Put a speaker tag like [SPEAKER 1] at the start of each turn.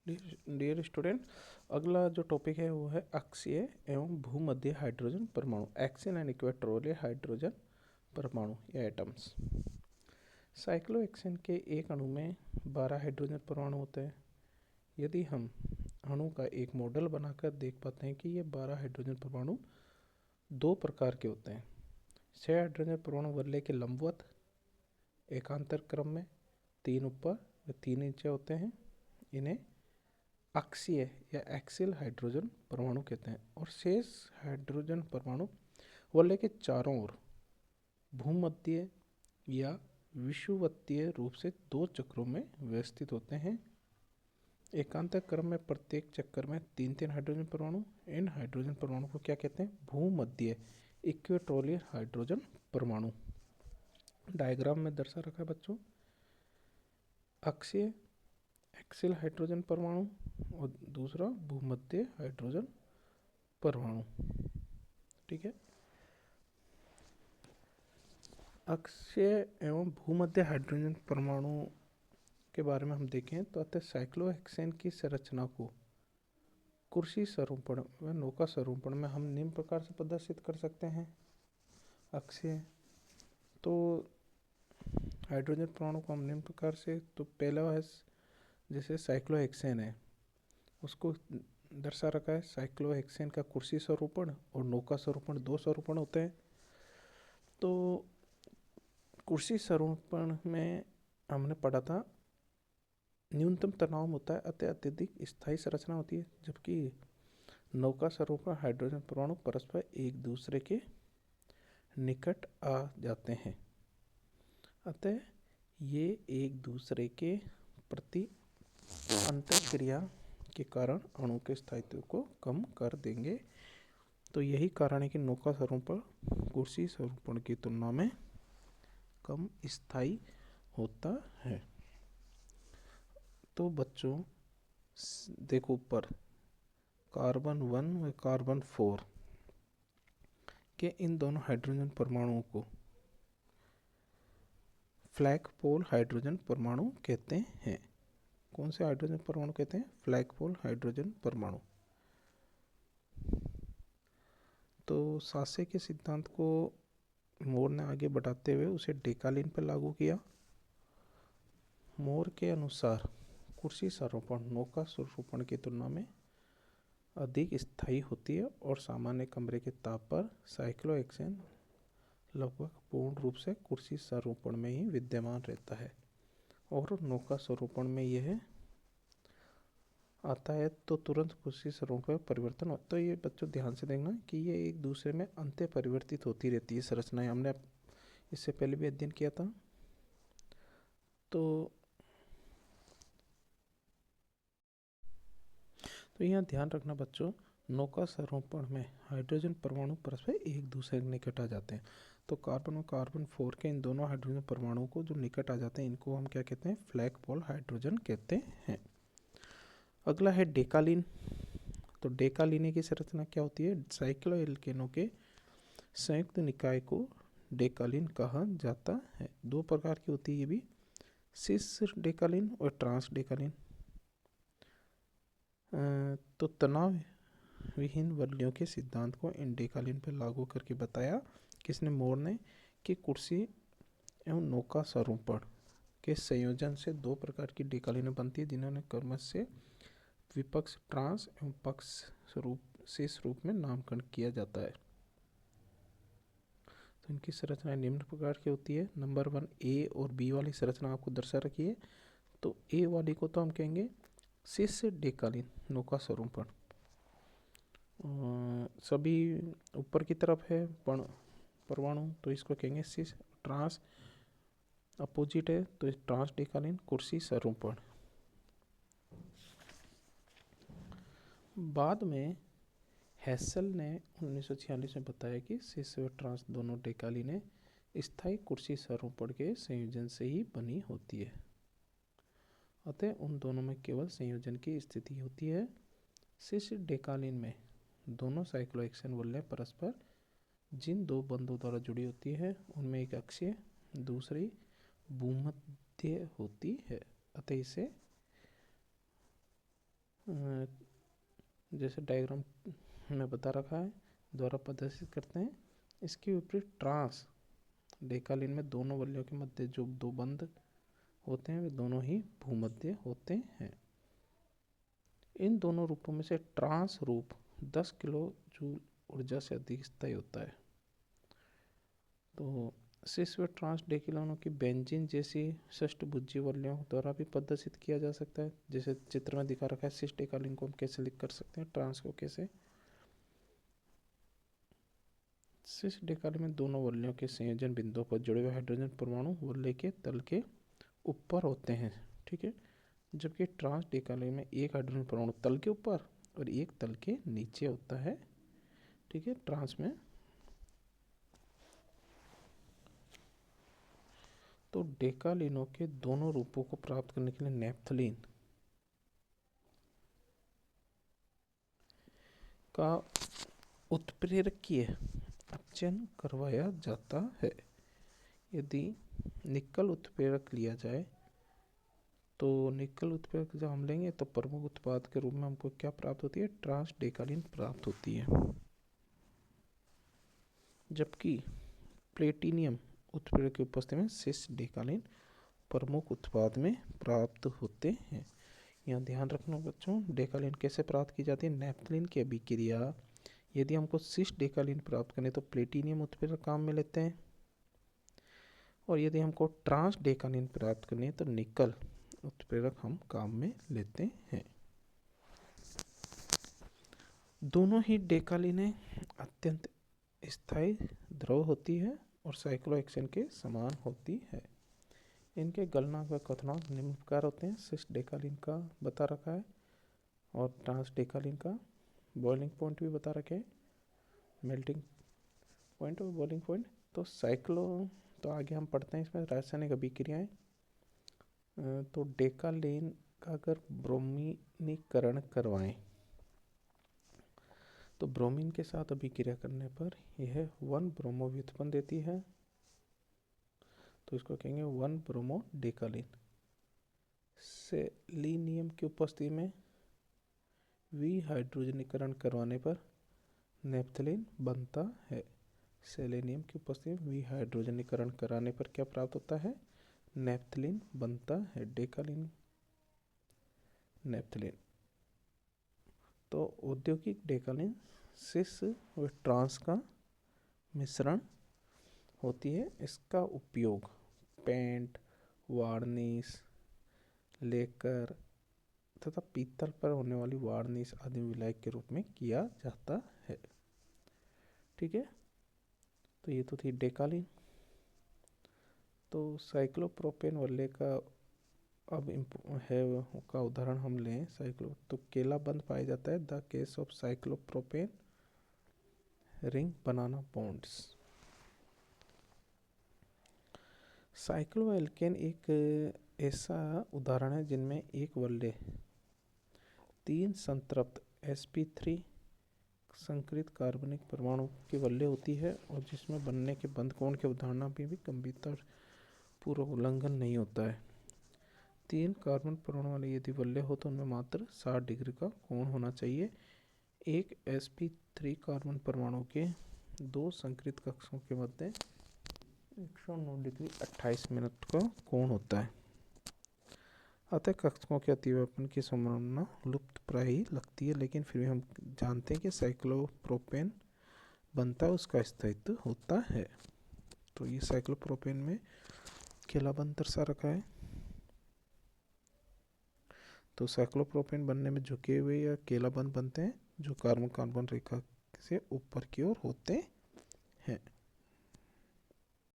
[SPEAKER 1] Dear student, अगला जो topic है वो है अक्षीय एवं भूमध्य हाइड्रोजन परमाणु, एक्सिन एंड इक्वेटोरियल हाइड्रोजन परमाणु या एटम्स। साइक्लोहेक्सेन के एक अणु में 12 हाइड्रोजन परमाणु होते हैं। यदि हम अणु का एक मॉडल बनाकर देख पाते हैं कि ये 12 हाइड्रोजन परमाणु दो प्रकार के होते हैं। 6 हाइड्रोजन परमाणु वलय के लंबवत एकांतर क्रम में 3 ऊपर व 3 नीचे होते हैं। इन्हें अक्षीय या एक्सियल हाइड्रोजन परमाणु कहते हैं। और शेष हाइड्रोजन परमाणु वलय के चारों ओर भूमध्य या विषुवतीय रूप से 2 चक्रों में व्यवस्थित होते हैं। एकांतर क्रम में प्रत्येक चक्कर में 3-3 हाइड्रोजन परमाणु। इन हाइड्रोजन परमाणु को क्या कहते हैं? भूमध्य इक्वेटोरियल हाइड्रोजन परमाणु। डायग्राम में दर्शा रखा है बच्चों। अक्षीय एक्सियल हाइड्रोजन परमाणु और दूसरा भूमध्य हाइड्रोजन परमाणु। ठीक है। अक्षीय एवं भूमध्य हाइड्रोजन परमाणु के बारे में हम देखें तो अतः साइक्लोहेक्सेन की संरचना को कुर्सी स्वरूपण व नौका स्वरूपण में हम निम्न प्रकार से प्रदर्शित कर सकते हैं। अक्षीय तो हाइड्रोजन परमाणु को हम निम्न प्रकार से, तो पहला है जैसे साइक्लोहेक्सेन है उसको दर्शा रखा है। साइक्लोहेक्सेन का कुर्सी स्वरूपण और नौका स्वरूपण 2 स्वरूपण होते हैं। तो कुर्सी स्वरूपण में हमने पढ़ा था न्यूनतम तनाव होता है, अतः अत्यधिक स्थायी संरचना होती है, जबकि नौका स्वरूपण हाइड्रोजन परमाणु परस्पर एक दूसरे के निकट आ जाते हैं, अतः ये एक दूसरे के प्रति अंतःक्रिया के कारण अणु के स्थायित्व को कम कर देंगे। तो यही कारण है कि नौका स्वरूपण कुर्सी स्वरूपण की तुलना में कम स्थायी होता है। तो बच्चों देखो ऊपर कार्बन 1 व कार्बन 4 के इन दोनों हाइड्रोजन परमाणुओं को फ्लैग पोल हाइड्रोजन परमाणु कहते हैं। कौन से हाइड्रोजन परमाणु कहते हैं? फ्लैग पोल हाइड्रोजन परमाणु। तो सासे के सिद्धांत को मोर ने आगे बढ़ाते हुए उसे डेकालीन पर लागू किया। मोर के अनुसार कुर्सी स्वरूपण नौका स्वरूपण की तुलना में अधिक स्थायी होती है और सामान्य कमरे के ताप पर साइक्लोहेक्सेन लगभग पूर्ण रूप से कुर्सी स्वरूपण में ही विद्यमान रहता है और नौका स्वरूपण में यह आता है तो तुरंत कुर्सी स्वरूपण में परिवर्तन होता है। तो ये बच्चों ध्यान से देखना कि ये एक दूसरे में अंत्य परिवर्तित होती रहती है संरचनाएं। हमने इससे पहले भी अध्ययन किया था। तो यहाँ ध्यान रखना बच्चों, नौका स्वरूपण में हाइड्रोजन परमाणु परस्पर एक दूसरे के निकट आ जाते हैं। तो कार्बन और कार्बन 4 के इन दोनों हाइड्रोजन परमाणुओं को जो निकट आ जाते हैं इनको हम क्या कहते हैं? फ्लैग पोल हाइड्रोजन कहते हैं। अगला है डेकालीन। तो डेकालीन की संरचना क्या होती है? साइक्लोएल्केनों के संयुक्त निकाय को डेकालीन कहा जाता है। 2 प्रकार की होती है ये भी, सिस डेकालीन और ट्रांस डेकालीन। तो तनाव विहीन वलयों के सिद्धांत को इन डेकालीन पर लागू करके बताया किसने? मोर ने, कि कुर्सी एवं नौका स्वरूपण के संयोजन से 2 प्रकार की डेकालीनें बनती है, जिन्होंने क्रमश से विपक्ष ट्रांस एवं पक्ष स्वरूप शेष रूप में नामकरण किया जाता है। तो इनकी संरचना निम्न प्रकार की होती है। नंबर 1 ए और बी वाली संरचना आपको दर्शा रखी है। तो ए वाली को तो हम कहेंगे शिष्य डेकालीन नौका स्वरूपण, सभी ऊपर की तरफ है परमाणु, तो इसको कहेंगे शिष्य। ट्रांस अपोजिट है तो ट्रांस डेकालीन कुर्सी स्वरूपण। बाद में हेसल ने 1946 में बताया कि सिस और ट्रांस दोनों डेकालीनें स्थायी कुर्सी स्वरूपण के संयोजन से ही बनी होती है, अतः उन दोनों में केवल संयोजन की स्थिति होती है। सिस डेकालीन में दोनों साइक्लोहेक्सेन वलय परस्पर जिन 2 बंधों द्वारा जुड़ी होती है उनमें एक अक्षीय दूसरी भूमध्य होती है, अतः इसे जैसे डायग्राम में बता रखा है द्वारा प्रदर्शित करते हैं। इसके विपरीत ट्रांस डेकालीन में दोनों वलयों के मध्य जो दो बंध होते हैं वे दोनों ही भूमध्य होते हैं। इन दोनों रूपों में से ट्रांस रूप 10 किलो जूल ऊर्जा से अधिक स्थायी होता है। तो सिस व ट्रांस डेकालीनों की बेंजीन जैसी षष्ठभुजीय वलयों द्वारा भी प्रदर्शित किया जा सकता है। जैसे चित्र में दिखा रखा है, सिस डेकालीन को हम कैसे लिख कर सकते हैं, ट्रांस को कैसे। सिस डेकालीन में दोनों वलयों के संयोजन बिंदुओं पर जुड़े हुए हाइड्रोजन परमाणु वलय के तल के ऊपर होते हैं, ठीक है। जबकि ट्रांस डेकालीन में एक हाइड्रोजन परमाणु तल के ऊपर और एक तल के नीचे होता है, ठीक है, ट्रांस में। तो डेकालीनों के दोनों रूपों को प्राप्त करने के लिए नैप्थलीन का उत्प्रेरकीय अपचयन करवाया जाता है। यदि निकल उत्प्रेरक लिया जाए तो निकल उत्प्रेरक जब हम लेंगे तो प्रमुख उत्पाद के रूप में हमको क्या प्राप्त होती है, ट्रांस डेकालीन प्राप्त होती है। जबकि प्लेटिनियम उत्प्रेरक की उपस्थिति में सिस डेकालीन प्रमुख उत्पाद में प्राप्त होते हैं। यहाँ ध्यान रखना बच्चों, डेकालीन कैसे प्राप्त की जाती है। नैप्थलीन की अभिक्रिया यदि हमको सिस डेकालीन प्राप्त करने तो प्लेटिनियम उत्प्रेरक काम में लेते हैं, और यदि हमको ट्रांस डेकालीन प्राप्त करनी है तो निकल उत्प्रेरक हम काम में लेते हैं। दोनों ही डेकालीनें अत्यंत स्थायी द्रव होती है और साइक्लोहेक्सेन के समान होती है। इनके गलनांक व क्वथनांक निम्न प्रकार होते हैं। सिस डेकालीन का बता रखा है और ट्रांस डेकालीन का बॉइलिंग पॉइंट भी बता रखे हैं, मेल्टिंग पॉइंट और बॉइलिंग पॉइंट। तो तो आगे हम पढ़ते हैं इसमें रासायनिक अभिक्रियाएं। तो डेकालीन का अगर ब्रोमीनीकरण करवाएं तो ब्रोमीन के साथ अभिक्रिया करने पर यह 1 ब्रोमो व्युत्पन्न देती है, तो इसको कहेंगे 1 ब्रोमो डेकालीन। सेलेनियम की उपस्थिति में विहाइड्रोजनीकरण करवाने पर नैप्थलीन बनता है। सेलेनियम की उपस्थिति में विहाइड्रोजनीकरण कराने पर क्या प्राप्त होता है, नैप्थलीन बनता है, डेकालीन नैप्थलीन। तो औद्योगिक डेकालीन सिस व ट्रांस का मिश्रण होती है। इसका उपयोग पेंट, वार्निश, लेकर तथा पीतल पर होने वाली वार्निश आदि विलायक के रूप में किया जाता है, ठीक है। तो ये तो थी डेकालीन। तो साइक्लोप्रोपेन वलय का अब है का उदाहरण हम लें साइक्लो, तो केला बंध पाया जाता है। The case of cyclopropane ring banana bonds. Cycloalkane एक ऐसा उदाहरण है जिनमें एक वलय 3 संतृप्त sp3 संकरित कार्बनिक परमाणु की वलय होती है और जिसमें बनने के बंध कोण की अवधारणा भी गंभीरता पूर्वक उल्लंघन नहीं होता है। 3 कार्बन परमाणु वाली यदि वलय हो तो उनमें मात्र 60 डिग्री का कोण होना चाहिए। एक sp3 कार्बन परमाणु के 2 संकरित कक्षों के मध्य 109 डिग्री 28 मिनट का कोण होता है। अतः कक्षकों के अतिव्यापन की संभावना लुप्त प्राय ही लगती है, लेकिन फिर भी हम जानते हैं कि साइक्लोप्रोपेन बनता है, उसका स्थायित्व होता है। तो ये साइक्लोप्रोपेन में केलाबंध दर्शा रखा है। तो साइक्लोप्रोपेन बनने में झुके हुए या केलाबंध बनते हैं जो कार्बन कार्बन रेखा से ऊपर की ओर होते हैं।